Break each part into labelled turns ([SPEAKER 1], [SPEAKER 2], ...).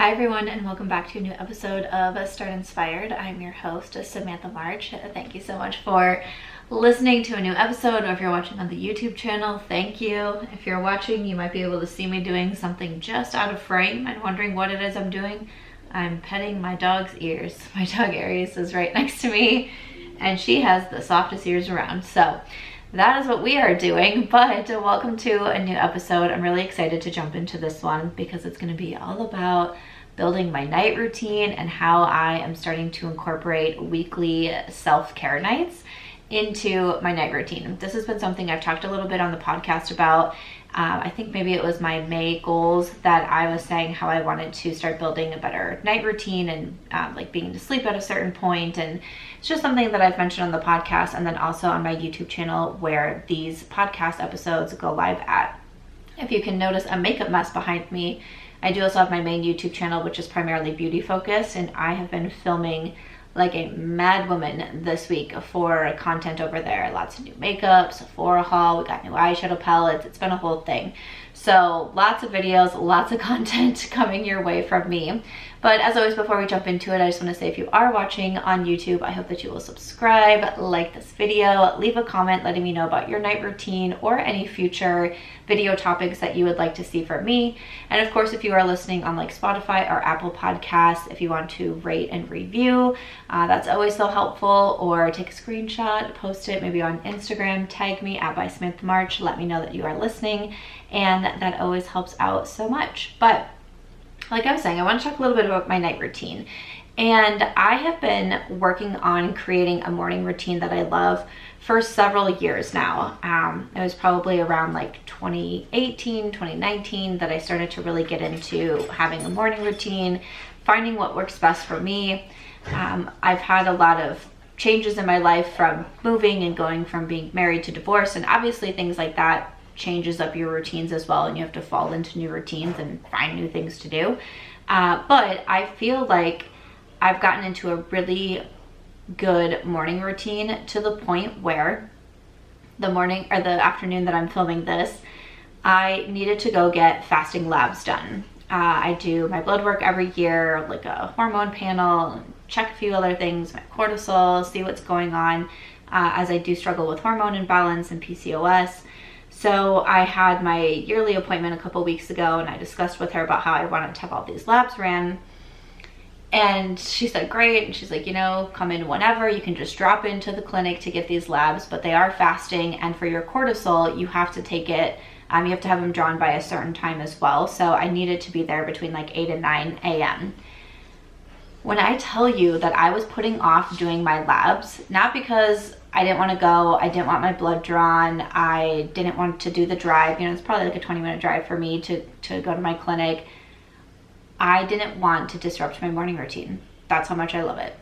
[SPEAKER 1] Hi everyone, and welcome back to a new episode of Start Inspired. I'm your host, Samantha March. Thank you so much for listening to a new episode, or if you're watching on the YouTube channel, thank you. If you're watching, you might be able to see me doing something just out of frame and wondering what it is I'm doing. I'm petting my dog's ears. My dog Aries is right next to me, and she has the softest ears around. So that is what we are doing, but welcome to a new episode. I'm really excited to jump into this one because it's going to be all about building my night routine and how I am starting to incorporate weekly self-care nights into my night routine. This has been something I've talked a little bit on the podcast about. I think maybe it was my May goals that I was saying how I wanted to start building a better night routine and like being to sleep at a certain point. And it's just something that I've mentioned on the podcast and then also on my YouTube channel where these podcast episodes go live at. If you can notice a makeup mess behind me, I do also have my main YouTube channel, which is primarily beauty focused, and I have been filming like a mad woman this week for content over there. Lots of new makeup, Sephora haul, we got new eyeshadow palettes. It's been a whole thing. So lots of videos, lots of content coming your way from me. But as always, before we jump into it, I just want to say if you are watching on YouTube, I hope that you will subscribe, like this video, leave a comment letting me know about your night routine or any future video topics that you would like to see from me. And of course, if you are listening on like Spotify or Apple Podcasts, if you want to rate and review, that's always so helpful. Or take a screenshot, post it maybe on Instagram, tag me at by Samantha March, let me know that you are listening, and that always helps out so much. But like I was saying, I want to talk a little bit about my night routine. And I have been working on creating a morning routine that I love for several years now. It was probably around like 2018, 2019 that I started to really get into having a morning routine, finding what works best for me. I've had a lot of changes in my life from moving and going from being married to divorce, and obviously things like that changes up your routines as well, and you have to fall into new routines and find new things to do. But I feel like I've gotten into a really good morning routine to the point where the morning or the afternoon that I'm filming this, I needed to go get fasting labs done. I do my blood work every year, like a hormone panel, check a few other things, my cortisol, see what's going on, as I do struggle with hormone imbalance and PCOS. So I had my yearly appointment a couple weeks ago, and I discussed with her about how I wanted to have all these labs ran. And she said, great. And she's like, you know, come in whenever. You can just drop into the clinic to get these labs, but they are fasting. And for your cortisol, you have to take it, you have to have them drawn by a certain time as well. So I needed to be there between like 8 and 9 a.m. When I tell you that I was putting off doing my labs, not because I didn't want to go, I didn't want my blood drawn, I didn't want to do the drive, you know, it's probably like a 20-minute drive for me to go to my clinic. I didn't want to disrupt my morning routine. That's how much I love it.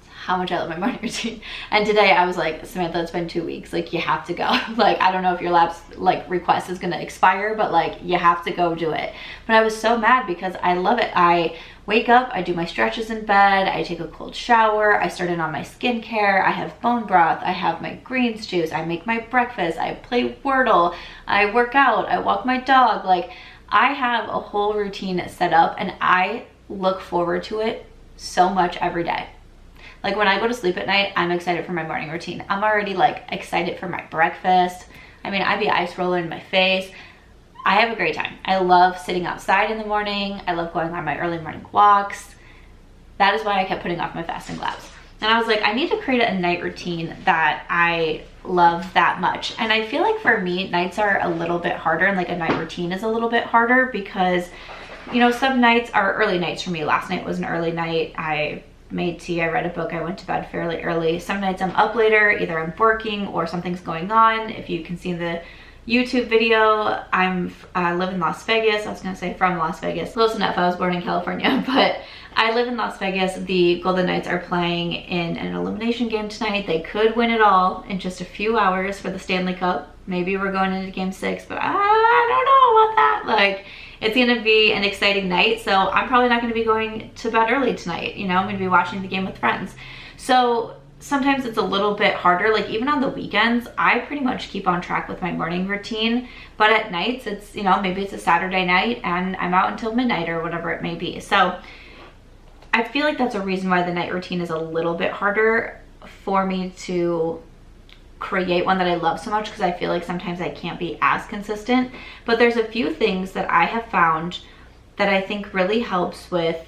[SPEAKER 1] How much I love my morning routine. And today I was like, Samantha, it's been 2 weeks, like you have to go. Like, I don't know if your lab's like request is gonna expire, but like you have to go do it. But I was so mad because I love it. I wake up, I do my stretches in bed, I take a cold shower, I start in on my skincare, I have bone broth, I have my greens juice, I make my breakfast, I play Wordle, I work out, I walk my dog. Like, I have a whole routine set up, and I look forward to it so much every day. Like when I go to sleep at night, I'm excited for my morning routine. I'm already like excited for my breakfast. I mean, I be ice rolling in my face. I have a great time. I love sitting outside in the morning. I love going on my early morning walks. That is why I kept putting off my fasting labs. And I was like, I need to create a night routine that I love that much. And I feel like for me, nights are a little bit harder, and like a night routine is a little bit harder because, you know, some nights are early nights for me. Last night was an early night. I made tea, I read a book, I went to bed fairly early. Some nights I'm up later, either I'm working or something's going on. If you can see in the YouTube video, I live in Las Vegas. I was gonna say from Las Vegas. Close enough, I was born in California, but I live in Las Vegas. The Golden Knights are playing in an elimination game tonight. They could win it all in just a few hours for the Stanley Cup. Maybe we're going into game 6, but I don't know about that. Like, it's gonna be an exciting night, so I'm probably not gonna be going to bed early tonight. You know, I'm gonna be watching the game with friends. So sometimes it's a little bit harder. Like even on the weekends, I pretty much keep on track with my morning routine, but at nights it's, you know, maybe it's a Saturday night and I'm out until midnight or whatever it may be. So I feel like that's a reason why the night routine is a little bit harder for me to create one that I love so much, because I feel like sometimes I can't be as consistent. But there's a few things that I have found that I think really helps with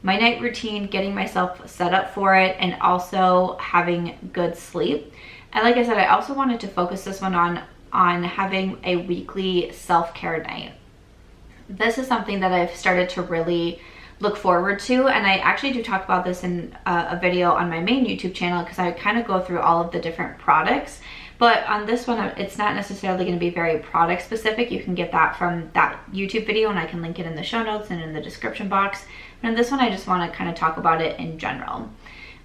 [SPEAKER 1] my night routine, getting myself set up for it, and also having good sleep. And like I said, I also wanted to focus this one on having a weekly self-care night. This is something that I've started to really look forward to, and I actually do talk about this in a video on my main YouTube channel, because I kind of go through all of the different products. But on this one, it's not necessarily going to be very product specific. You can get that from that YouTube video, and I can link it in the show notes and in the description box. But in this one, I just want to kind of talk about it in general.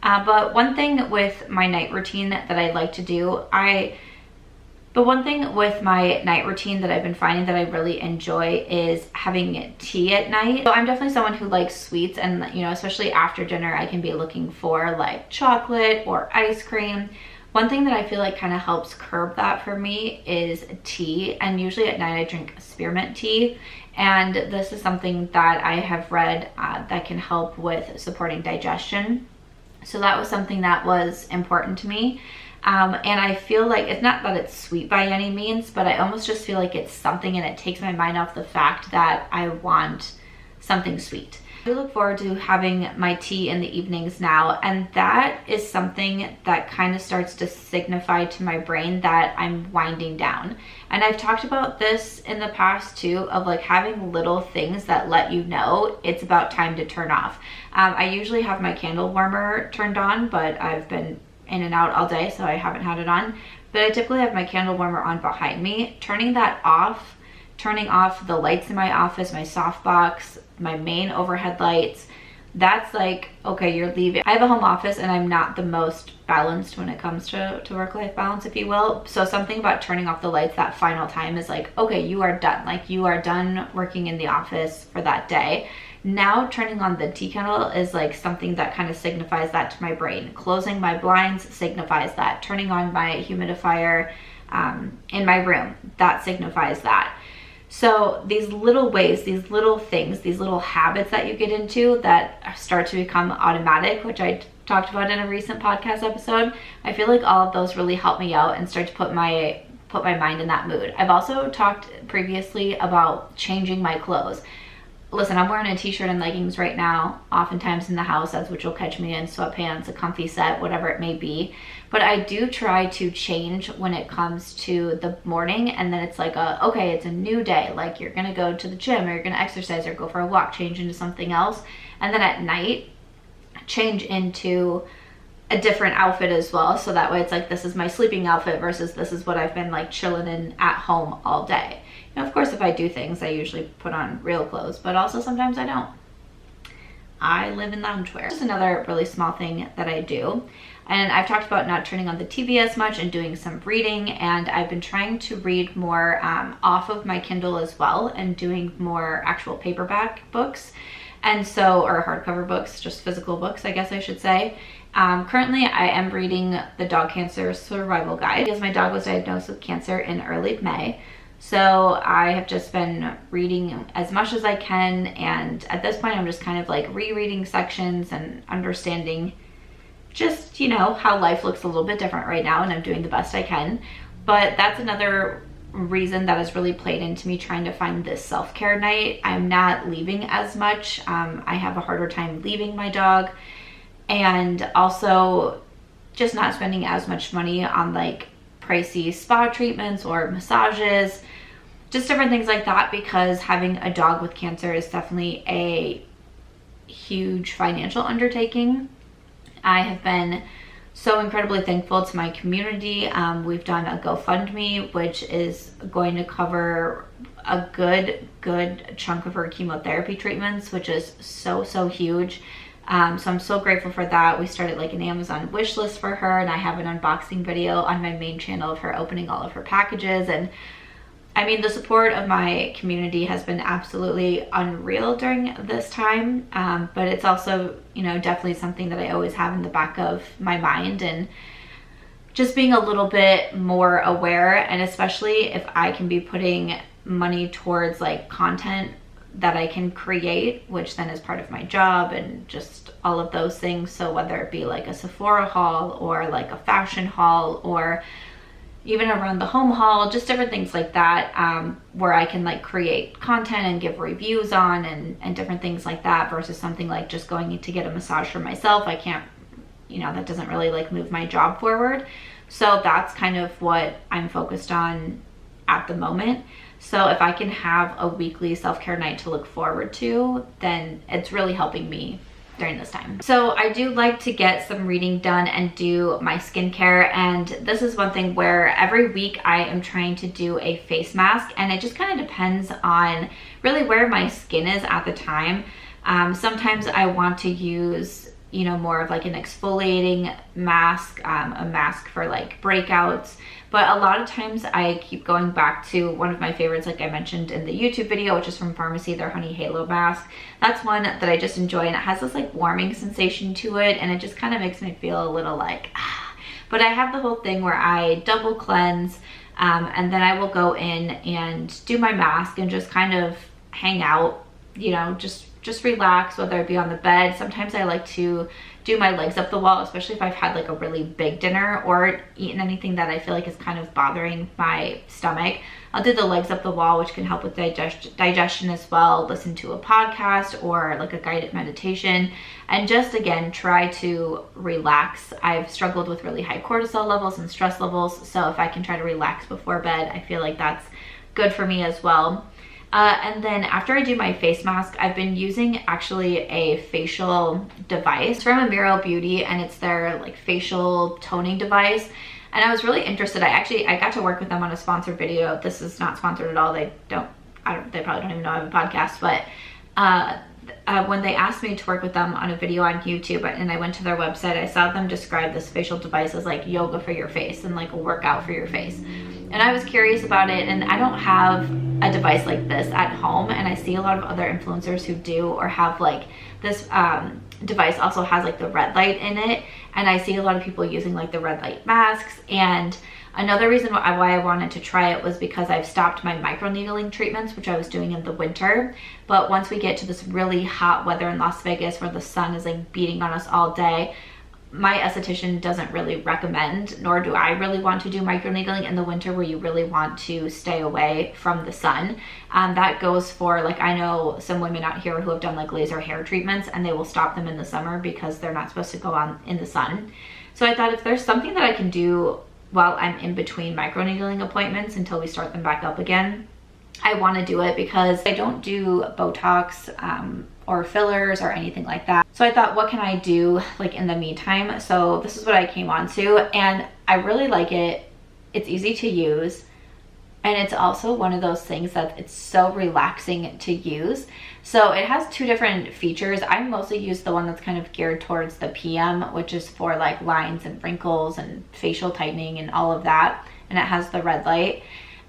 [SPEAKER 1] But one thing with my night routine that I like to do, But one thing with my night routine that I've been finding that I really enjoy is having tea at night. So I'm definitely someone who likes sweets, and you know, especially after dinner, I can be looking for like chocolate or ice cream. One thing that I feel like kind of helps curb that for me is tea, and usually at night I drink spearmint tea, and this is something that I have read that can help with supporting digestion. So that was something that was important to me. And I feel like it's not that it's sweet by any means, but I almost just feel like it's something, and it takes my mind off the fact that I want something sweet. I look forward to having my tea in the evenings now, and that is something that kind of starts to signify to my brain that I'm winding down. And I've talked about this in the past too, of like having little things that let you know it's about time to turn off. I usually have my candle warmer turned on, but I've been in and out all day, so I haven't had it on. But I typically have my candle warmer on behind me. Turning that off, turning off the lights in my office, my softbox, my main overhead lights, that's like, okay, you're leaving. I have a home office, and I'm not the most balanced when it comes to work-life balance, if you will. So something about turning off the lights that final time is like, okay, you are done. Like, you are done working in the office for that day. Now turning on the tea kettle is like something that kind of signifies that to my brain. Closing my blinds signifies that. Turning on my humidifier in my room, that signifies that. So these little ways, these little things, these little habits that you get into that start to become automatic, which I talked about in a recent podcast episode, I feel like all of those really help me out and start to put my mind in that mood. I've also talked previously about changing my clothes. Listen, I'm wearing a t-shirt and leggings right now, oftentimes in the house, as which will catch me in sweatpants, a comfy set, whatever it may be. But I do try to change when it comes to the morning, and then it's like, okay, it's a new day. Like, you're gonna go to the gym, or you're gonna exercise, or go for a walk, change into something else. And then at night, change into a different outfit as well. So that way it's like, this is my sleeping outfit versus this is what I've been like chilling in at home all day. Now, of course, if I do things, I usually put on real clothes, but also sometimes I don't. I live in loungewear. Just another really small thing that I do. And I've talked about not turning on the TV as much and doing some reading, and I've been trying to read more off of my Kindle as well, and doing more actual paperback books. And so, or hardcover books, just physical books, I guess I should say. Currently, I am reading the Dog Cancer Survival Guide, because my dog was diagnosed with cancer in early May. So I have just been reading as much as I can, and at this point I'm just kind of like rereading sections and understanding just, you know, how life looks a little bit different right now, and I'm doing the best I can. But that's another reason that has really played into me trying to find this self-care night. I'm not leaving as much. I have a harder time leaving my dog, and also just not spending as much money on like pricey spa treatments or massages, just different things like that, because having a dog with cancer is definitely a huge financial undertaking. I have been so incredibly thankful to my community. We've done a Go Fund Me, which is going to cover a good chunk of her chemotherapy treatments, which is so huge. So I'm so grateful for that. We started like an Amazon wish list for her, and I have an unboxing video on my main channel of her opening all of her packages, and I mean, the support of my community has been absolutely unreal during this time, but it's also, you know, definitely something that I always have in the back of my mind, and just being a little bit more aware, and especially if I can be putting money towards like content that I can create, which then is part of my job and just all of those things. So whether it be like a Sephora haul or like a fashion haul or even around the home haul, just different things like that, where I can like create content and give reviews on and different things like that, versus something like just going to get a massage for myself. I can't, you know, that doesn't really like move my job forward. So that's kind of what I'm focused on at the moment. So if I can have a weekly self-care night to look forward to, then it's really helping me during this time. So I do like to get some reading done and do my skincare, and this is one thing where every week I am trying to do a face mask, and it just kind of depends on really where my skin is at the time. Sometimes I want to use, you know, more of like an exfoliating mask, a mask for like breakouts. But a lot of times I keep going back to one of my favorites, like I mentioned in the YouTube video, which is from Farmacy, their Honey Halo Mask. That's one that I just enjoy, and it has this like warming sensation to it, and it just kind of makes me feel a little like, ah. But I have the whole thing where I double cleanse, and then I will go in and do my mask and just kind of hang out, you know, just relax, whether it be on the bed. Sometimes I like to do my legs up the wall, especially if I've had like a really big dinner or eaten anything that I feel like is kind of bothering my stomach. I'll do the legs up the wall, which can help with digestion as well. Listen to a podcast or like a guided meditation, and just again try to relax. I've struggled with really high cortisol levels and stress levels, so if I can try to relax before bed, I feel like that's good for me as well. And then after I do my face mask, I've been using actually a facial device from Amiro Beauty, and it's their like facial toning device. And I was really interested. I got to work with them on a sponsored video. This is not sponsored at all. They probably don't even know I have a podcast, but when they asked me to work with them on a video on YouTube and I went to their website, I saw them describe this facial device as like yoga for your face and like a workout for your face. And I was curious about it, and I don't have a device like this at home, and I see a lot of other influencers who do or have like this device also has like the red light in it, and I see a lot of people using like the red light masks. And another reason why I wanted to try it was because I've stopped my microneedling treatments, which I was doing in the winter. But once we get to this really hot weather in Las Vegas where the sun is like beating on us all day, my esthetician doesn't really recommend, nor do I really want to do microneedling in the winter where you really want to stay away from the sun. That goes for like, I know some women out here who have done like laser hair treatments, and they will stop them in the summer because they're not supposed to go on in the sun. So I thought if there's something that I can do while I'm in between microneedling appointments until we start them back up again, I want to do it, because I don't do Botox or fillers or anything like that. So I thought, what can I do like in the meantime? So this is what I came on to, and I really like it. It's easy to use, and it's also one of those things that it's so relaxing to use. So it has two different features. I mostly use the one that's kind of geared towards the PM, which is for like lines and wrinkles and facial tightening and all of that, and it has the red light.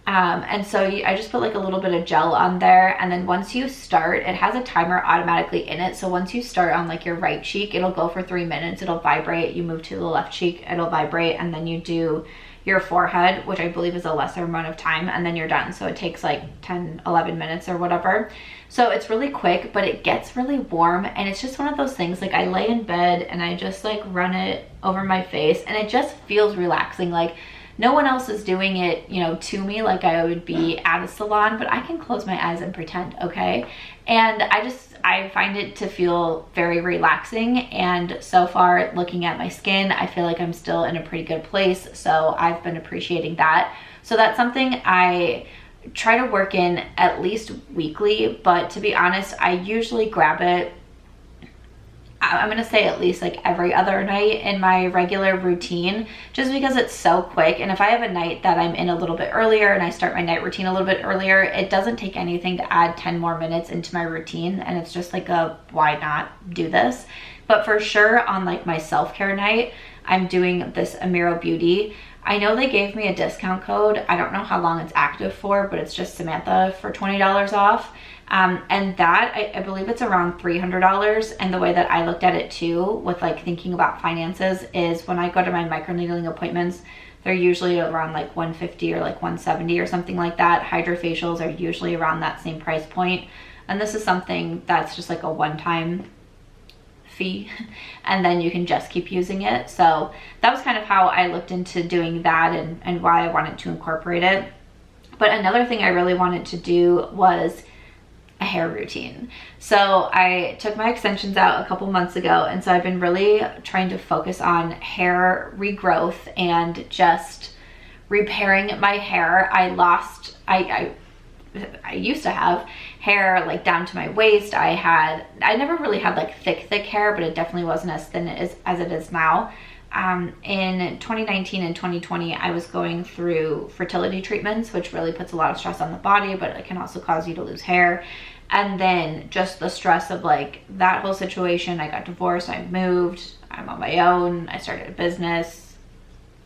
[SPEAKER 1] And so I just put like a little bit of gel on there, and then once you start, it has a timer automatically in it. So once you start on like your right cheek, it'll go for 3 minutes, it'll vibrate. You move to the left cheek, it'll vibrate, and then you do your forehead, which I believe is a lesser amount of time, and then you're done. So it takes like 10-11 minutes or whatever. So it's really quick, but it gets really warm, and it's just one of those things, like I lay in bed and I just like run it over my face, and it just feels relaxing. Like no one else is doing it, you know, to me like I would be at a salon, but I can close my eyes and pretend, okay? And I find it to feel very relaxing, and so far looking at my skin, I feel like I'm still in a pretty good place, so I've been appreciating that. So that's something I try to work in at least weekly, but to be honest, I usually grab it, I'm gonna say at least like every other night in my regular routine, just because it's so quick. And if I have a night that I'm in a little bit earlier and I start my night routine a little bit earlier, it doesn't take anything to add 10 more minutes into my routine, and it's just like a why not do this. But for sure on like my self-care night, I'm doing this Amiro Beauty I know they gave me a discount code. I don't know how long it's active for, but it's just Samantha for $20 off. And that, I believe it's around $300. And the way that I looked at it too, with like thinking about finances, is when I go to my microneedling appointments, they're usually around like 150 or like 170 or something like that. Hydrofacials are usually around that same price point. And this is something that's just like a one-time fee, and then you can just keep using it. So that was kind of how I looked into doing that, and why I wanted to incorporate it. But another thing I really wanted to do was a hair routine. So I took my extensions out a couple months ago, and so I've been really trying to focus on hair regrowth and just repairing my hair. I used to have hair like down to my waist. I never really had like thick hair, but it definitely wasn't as thin as it is now. In 2019 and 2020, I was going through fertility treatments, which really puts a lot of stress on the body, but it can also cause you to lose hair. And then just the stress of like that whole situation. I got divorced, I moved, I'm on my own, I started a business,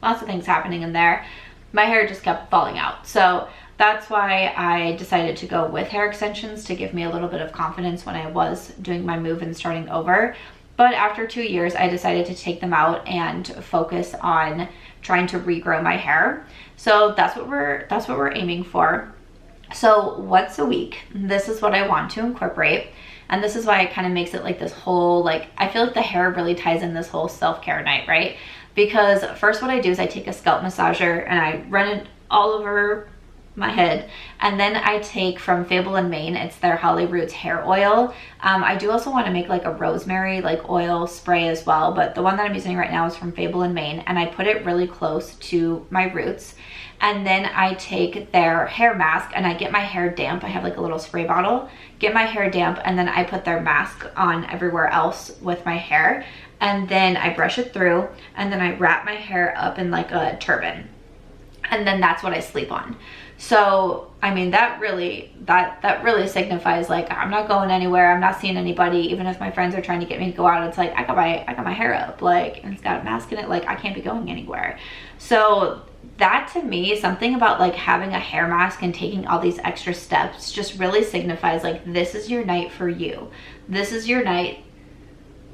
[SPEAKER 1] lots of things happening in there. My hair just kept falling out. So that's why I decided to go with hair extensions, to give me a little bit of confidence when I was doing my move and starting over. But after 2 years, I decided to take them out and focus on trying to regrow my hair. So that's what we're aiming for. So once a week, this is what I want to incorporate. And this is why it kind of makes it like this whole, like, I feel like the hair really ties in this whole self-care night, right? Because first what I do is I take a scalp massager and I run it all over my head, and then I take from Fable in Maine, it's their Holly Roots hair oil. I do also want to make like a rosemary like oil spray as well, but the one that I'm using right now is from Fable in Maine, and I put it really close to my roots. And then I take their hair mask and I get my hair damp. I have like a little spray bottle, get my hair damp, and then I put their mask on everywhere else with my hair, and then I brush it through, and then I wrap my hair up in like a turban, and then that's what I sleep on. So, I mean, that really signifies like I'm not going anywhere, I'm not seeing anybody. Even if my friends are trying to get me to go out, it's like I got my hair up, like, and it's got a mask in it, like I can't be going anywhere. So that to me, something about like having a hair mask and taking all these extra steps just really signifies like this is your night for you. This is your night.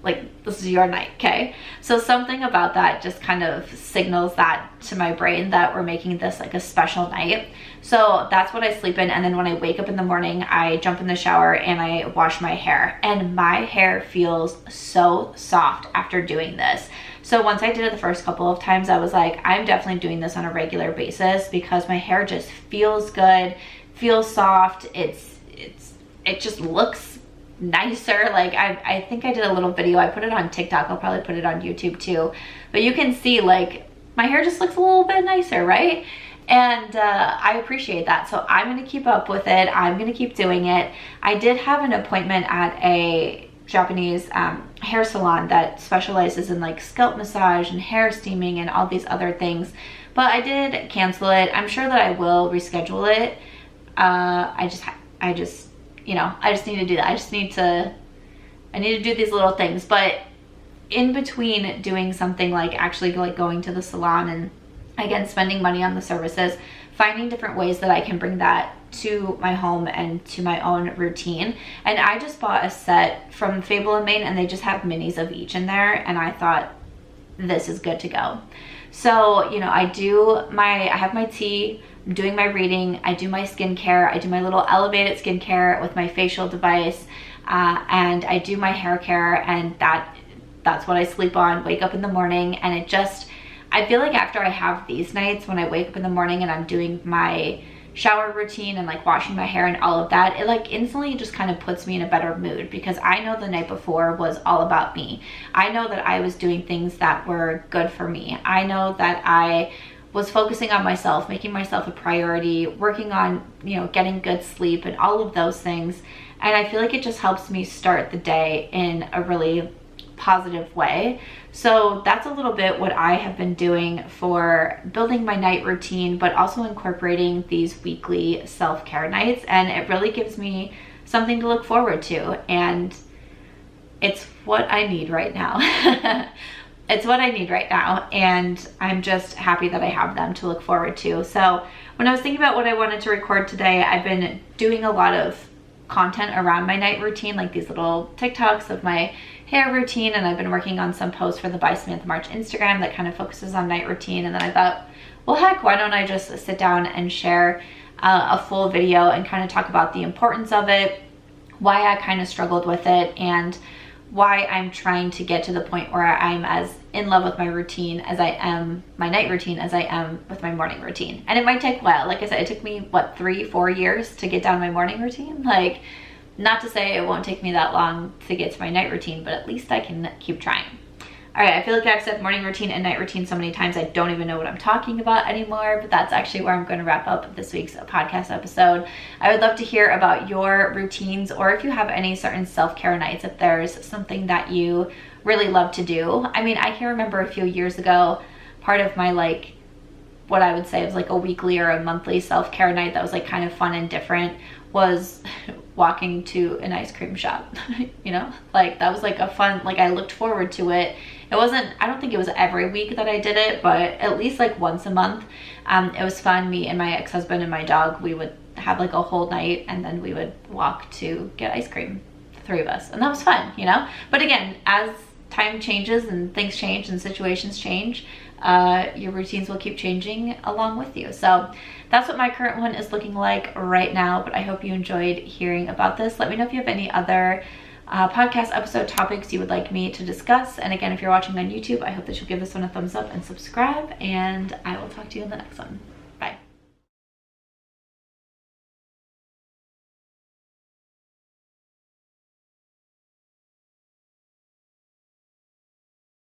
[SPEAKER 1] Like, this is your night, okay? So something about that just kind of signals that to my brain that we're making this like a special night. So that's what I sleep in. And then when I wake up in the morning, I jump in the shower and I wash my hair. And my hair feels so soft after doing this. So once I did it the first couple of times, I was like, I'm definitely doing this on a regular basis because my hair just feels good, feels soft. It just looks nicer. Like I think I did a little video, I put it on TikTok, I'll probably put it on YouTube too, but you can see like my hair just looks a little bit nicer, right? And I appreciate that. So I'm going to keep up with it, I'm going to keep doing it. I did have an appointment at a Japanese hair salon that specializes in like scalp massage and hair steaming and all these other things, but I did cancel it. I'm sure that I will reschedule it. I just you know, I just need to do that. I need to do these little things. But in between doing something like actually like going to the salon and again spending money on the services, finding different ways that I can bring that to my home and to my own routine. And I just bought a set from Fable in Maine, and they just have minis of each in there, and I thought this is good to go. So, you know, I have my tea, I'm doing my reading, I do my skincare, I do my little elevated skincare with my facial device, and I do my hair care, and that's what I sleep on, wake up in the morning, and I feel like after I have these nights, when I wake up in the morning and I'm doing my shower routine and like washing my hair and all of that, it like instantly just kind of puts me in a better mood, because I know the night before was all about me. I know that I was doing things that were good for me. I know that I was focusing on myself, making myself a priority, working on, you know, getting good sleep and all of those things. And I feel like it just helps me start the day in a really positive way. So that's a little bit what I have been doing for building my night routine, but also incorporating these weekly self-care nights. And it really gives me something to look forward to. And it's what I need right now. it's what I need right now, and I'm just happy that I have them to look forward to. So when I was thinking about what I wanted to record today, I've been doing a lot of content around my night routine, like these little TikToks of my hair routine, and I've been working on some posts for the By Samantha March Instagram that kind of focuses on night routine. And then I thought, well, heck, why don't I just sit down and share a full video and kind of talk about the importance of it, why I kind of struggled with it, and why I'm trying to get to the point where I'm as in love with my routine as I am, my night routine, as I am with my morning routine. And it might take a while. Like I said, it took me, what, 3-4 years to get down my morning routine? Like, not to say it won't take me that long to get to my night routine, but at least I can keep trying. All right, I feel like I've said morning routine and night routine so many times I don't even know what I'm talking about anymore, but that's actually where I'm going to wrap up this week's podcast episode. I would love to hear about your routines, or if you have any certain self-care nights, if there's something that you really love to do. I mean, I can remember a few years ago, part of my like, what I would say was like a weekly or a monthly self-care night that was like kind of fun and different was walking to an ice cream shop. You know, like that was like a fun, like I looked forward to it. It wasn't, I don't think it was every week that I did it, but at least like once a month. It was fun. Me and my ex-husband and my dog, we would have like a whole night, and then we would walk to get ice cream, the three of us, and that was fun, you know. But again, as time changes and things change and situations change, your routines will keep changing along with you. So that's what my current one is looking like right now, but I hope you enjoyed hearing about this. Let me know if you have any other podcast episode topics you would like me to discuss. And again, if you're watching on YouTube, I hope that you'll give this one a thumbs up and subscribe, and I will talk to you in the next one.